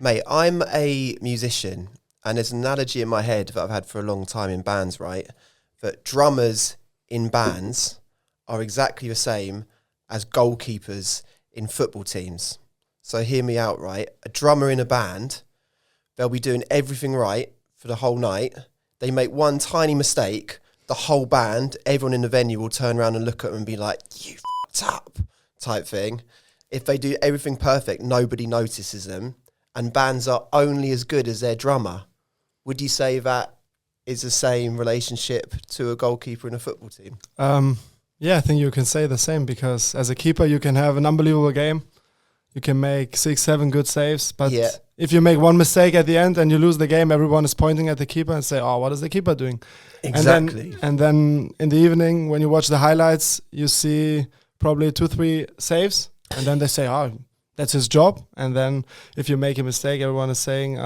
Mate, I'm a musician, and there's an analogy in my head that I've had for a long time in bands, right? That drummers in bands are exactly the same as goalkeepers in football teams. So hear me out, right? A drummer in a band, they'll be doing everything right for the whole night. They make one tiny mistake, the whole band, everyone in the venue will turn around and look at them and be like, you f***ed up, type thing. If they do everything perfect, nobody notices them, and bands are only as good as their drummer. Would you say that is the same relationship to a goalkeeper in a football team? Yeah, I think you can say the same, because as a keeper, you can have an unbelievable game. You can make 6-7 good saves, but if you make one mistake at the end and you lose the game, everyone is pointing at the keeper and say, oh, what is the keeper doing? Exactly. And then in the evening, when you watch the highlights, you see probably 2-3 saves, and then they say, oh, that's his job. And then if you make a mistake, everyone is saying,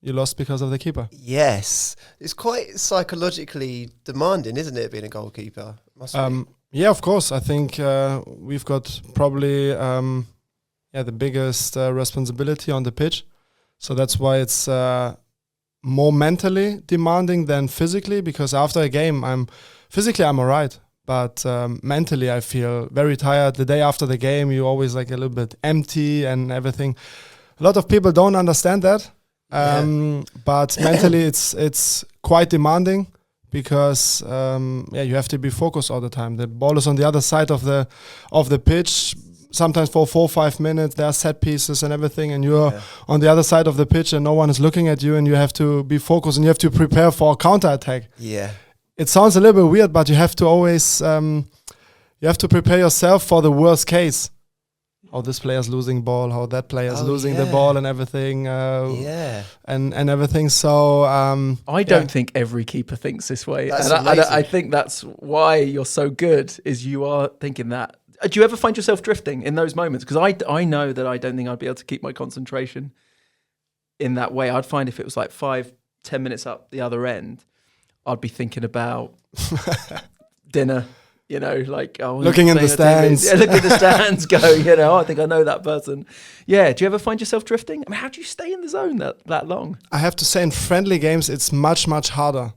you lost because of the keeper. Yes. It's quite psychologically demanding, isn't it, being a goalkeeper? Must be. Yeah, of course. I think we've got probably the biggest responsibility on the pitch. So that's why it's more mentally demanding than physically, because after a game, I'm all right. But mentally, I feel very tired. The day after the game, you're always like a little bit empty and everything. A lot of people don't understand that. But mentally, it's quite demanding, because you have to be focused all the time. The ball is on the other side of the pitch. Sometimes for 4 or 5 minutes, there are set pieces and everything, and you're on the other side of the pitch, and no one is looking at you, and you have to be focused, and you have to prepare for a counterattack. Yeah. It sounds a little bit weird, but you have to always you have to prepare yourself for the worst case. How this player's losing ball, how that player's losing the ball and everything. And everything. So I don't think every keeper thinks this way. That's and I think that's why you're so good, is you are thinking that. Do you ever find yourself drifting in those moments? Because I know that I don't think I'd be able to keep my concentration in that way. I'd find if it was like 5-10 minutes up the other end, I'd be thinking about dinner. You know, like looking in the stands. Yeah, look at the stands. Go, I think I know that person. Yeah. Do you ever find yourself drifting? I mean, how do you stay in the zone that long? I have to say, in friendly games, it's much harder.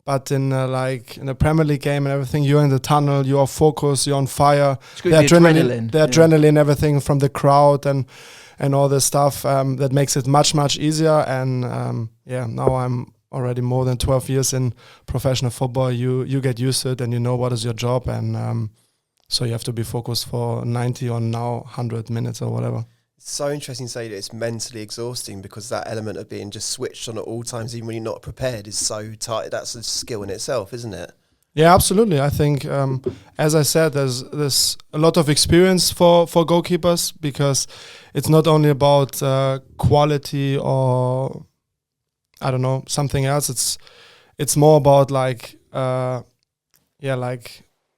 But in a Premier League game and everything, you're in the tunnel, you're focused, you're on fire. The adrenaline, everything from the crowd and all this stuff that makes it much easier. And now I'm already more than 12 years in professional football. You get used to it, and you know what is your job, and so you have to be focused for 90 or now 100 minutes or whatever. It's so interesting to say that it's mentally exhausting, because that element of being just switched on at all times, even when you're not prepared, is so tight. That's a skill in itself, isn't it? Yeah, absolutely. I think, as I said, there's a lot of experience for goalkeepers, because it's not only about quality or I don't know, something else. It's more about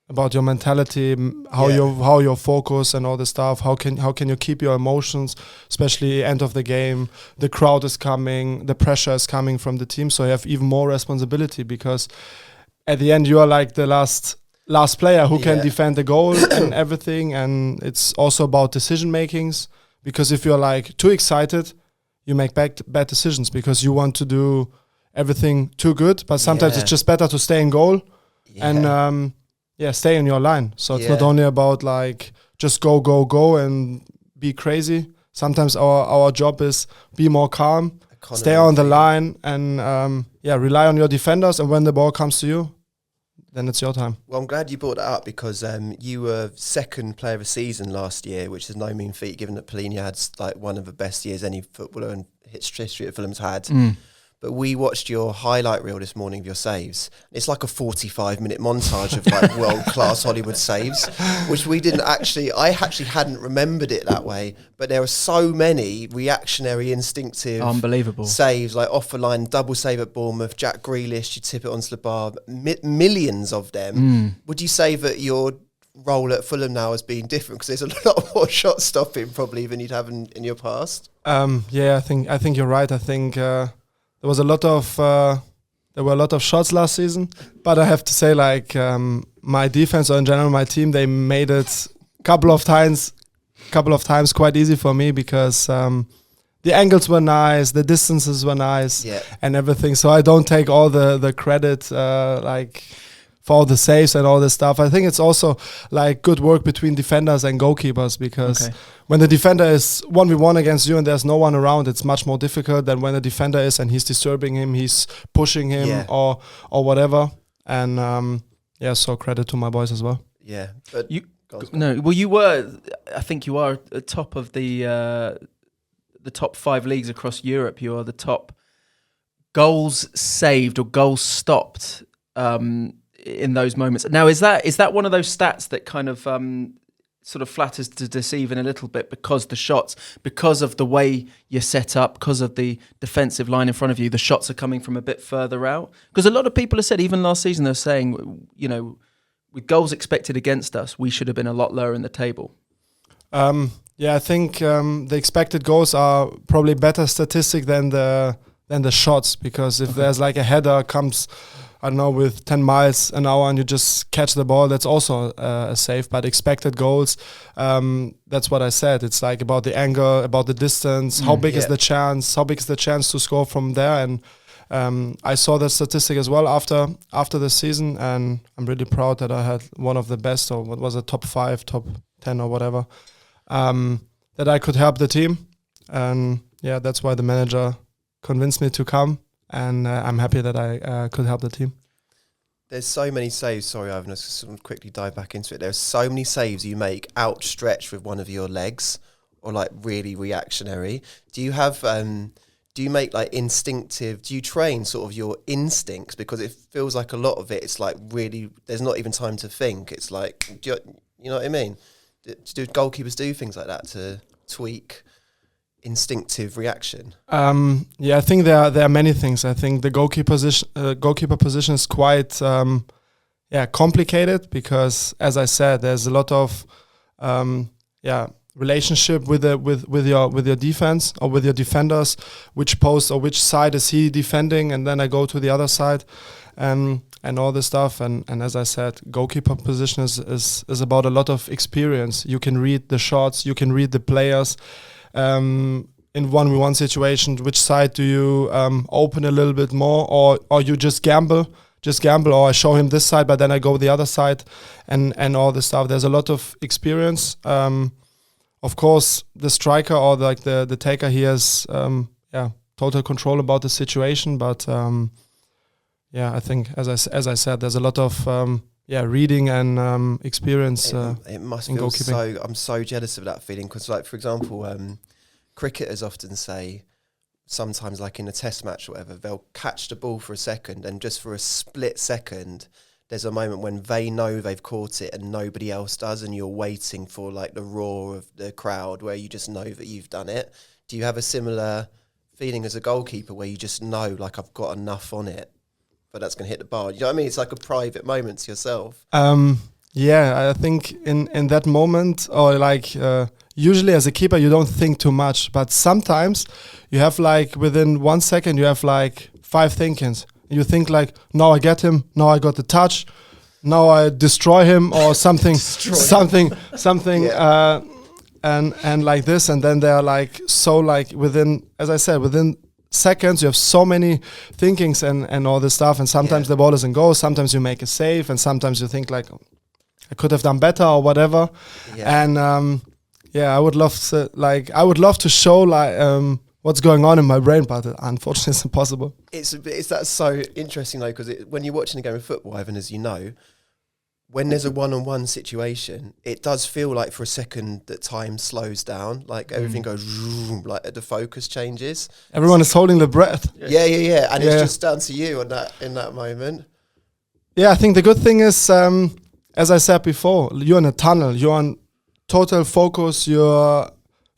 about your mentality, how you're focused and all this stuff. How can you keep your emotions, especially end of the game? The crowd is coming, the pressure is coming from the team, so you have even more responsibility, because at the end you are like the last player who can defend the goal and everything. And it's also about decision makings, because if you're like too excited, you make bad decisions, because you want to do everything too good. But sometimes it's just better to stay in goal and stay in your line. So it's not only about like just go and be crazy. Sometimes our job is be more calm, stay on the line, and rely on your defenders. And when the ball comes to you, then it's your time. Well, I'm glad you brought that up, because you were second player of the season last year, which is no mean feat, given that Pellegrini had like one of the best years any footballer in history at Fulham's had. But we watched your highlight reel this morning of your saves. It's like a 45-minute montage of like world-class Hollywood saves, which I actually hadn't remembered it that way. But there are so many reactionary, instinctive, unbelievable saves, like off the line, double save at Bournemouth, Jack Grealish, you tip it onto the bar, millions of them. Would you say that your role at Fulham now has been different, because there's a lot more shot stopping probably than you'd have in your past? I think you're right. I think there were a lot of shots last season, but I have to say, like, my defense, or in general my team, they made it couple of times quite easy for me, because the angles were nice, the distances were nice, Yeah. and everything. So I don't take all the credit like for all the saves and all this stuff. I think it's also like good work between defenders and goalkeepers, because when the defender is 1v1 against you and there's no one around, it's much more difficult than when the defender is and he's disturbing him, he's pushing him or whatever. And so credit to my boys as well. Yeah, but you were. I think you are at top of the top 5 leagues across Europe. You are the top goals saved or goals stopped in those moments. Now, is that one of those stats that kind of sort of flatters to deceive in a little bit, because the shots, because of the way you're set up, because of the defensive line in front of you, the shots are coming from a bit further out? Because a lot of people have said, even last season, they're saying, you know, with goals expected against us, we should have been a lot lower in the table. I think the expected goals are probably better statistic than the shots, because if there's like a header comes, I don't know, with 10 miles an hour and you just catch the ball, that's also a save. But expected goals, that's what I said. It's like about the angle, about the distance, how big is the chance, to score from there. And I saw that statistic as well after the season, and I'm really proud that I had one of the best, or what was it, top 5, top 10 or whatever, that I could help the team. And that's why the manager convinced me to come. And I'm happy that I could help the team. There's so many saves. Sorry, Ivan, let's sort of quickly dive back into it. There's so many saves you make outstretched with one of your legs, or like really reactionary. Do you have? Do you make like instinctive? Do you train sort of your instincts? Because it feels like a lot of it, it's like really, there's not even time to think. It's like, you know what I mean? Do goalkeepers do things like that to tweak instinctive reaction? I think there are many things. I think the goalkeeper position is quite complicated, because, as I said, there's a lot of relationship with your defense or with your defenders. Which post or which side is he defending, and then I go to the other side, and all this stuff. And as I said, goalkeeper position is about a lot of experience. You can read the shots, you can read the players. In 1v1 situation, which side do you open a little bit more, or you just gamble, or I show him this side, but then I go the other side, and all this stuff. There's a lot of experience. Of course, the striker or like the taker, he has total control about the situation. But I think as I said, there's a lot of reading and experience. It must feel so. I'm so jealous of that feeling, because, like, for example, cricketers often say, sometimes like in a test match or whatever, they'll catch the ball for a second, and just for a split second, there's a moment when they know they've caught it and nobody else does, and you're waiting for like the roar of the crowd where you just know that you've done it. Do you have a similar feeling as a goalkeeper where you just know, like, I've got enough on it, but that's going to hit the bar? You know what I mean? It's like a private moment to yourself. I think in that moment, or like usually as a keeper, you don't think too much, but sometimes you have like within 1 second, you have like 5 thinkings. You think like, now I get him, now I got the touch, now I destroy him or something, and like this, and then they're like, so like within, as I said, within seconds you have so many thinkings and all this stuff, and sometimes the ball doesn't go, sometimes you make a save, and sometimes you think like, I could have done better or whatever, and I would love to show like what's going on in my brain, but unfortunately it's impossible. It's that's so interesting though, because when you're watching a game of football, Ivan, as you know, when there's a one-on-one situation, it does feel like for a second that time slows down, like everything goes vroom, like the focus changes. Everyone is holding the breath. Yeah, and it's just down to you in that moment. Yeah, I think the good thing is, as I said before, you're in a tunnel, you're on total focus, you're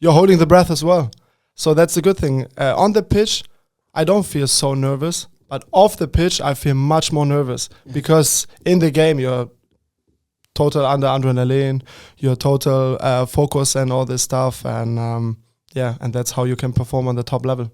holding the breath as well. So that's a good thing. On the pitch, I don't feel so nervous, but off the pitch, I feel much more nervous, because in the game, you're total under adrenaline, you're total focus and all this stuff. And and that's how you can perform on the top level.